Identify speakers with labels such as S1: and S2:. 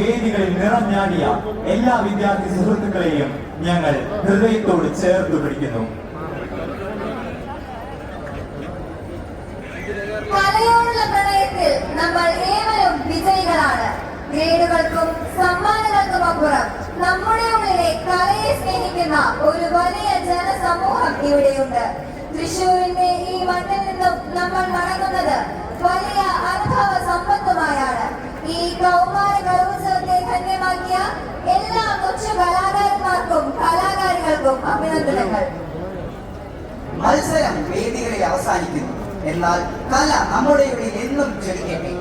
S1: വേദികളിൽ നിറഞ്ഞാടിയ എല്ലാ വിദ്യാർത്ഥി സുഹൃത്തുക്കളെയും ഞങ്ങൾ ഹൃദയത്തോട് ചേർത്ത് പിടിക്കുന്നു.
S2: കലയോടുള്ള പ്രണയത്തിൽ നമ്മൾ ഏവരും വിജയികളാണ്. ഗ്രേഡുകൾക്കും സമ്മാനങ്ങൾക്കും അപ്പുറം നമ്മുടെ ഉള്ളിലെ കലയെ സ്നേഹിക്കുന്ന ഒരു വലിയ ജനസമൂഹം ഇവിടെയുണ്ട്. തൃശ്ശൂരിന്റെ ഈ മണ്ണിൽ നിന്നും നമ്മൾ മടങ്ങുന്നത് വലിയ അനുഭവ സമ്പത്തുമായാണ്. ഈ കൗമാര കലോത്സവത്തെ ധന്യമാക്കിയ എല്ലാ കൊച്ചു കലാകാരന്മാർക്കും കലാകാരികൾക്കും അഭിനന്ദനങ്ങൾ.
S3: മത്സരം വേദികളിൽ അവസാനിക്കുന്നു. എന്നാൽ കല നമ്മുടെ ഉള്ളിൽ എന്നും ജ്വലിക്കട്ടെ.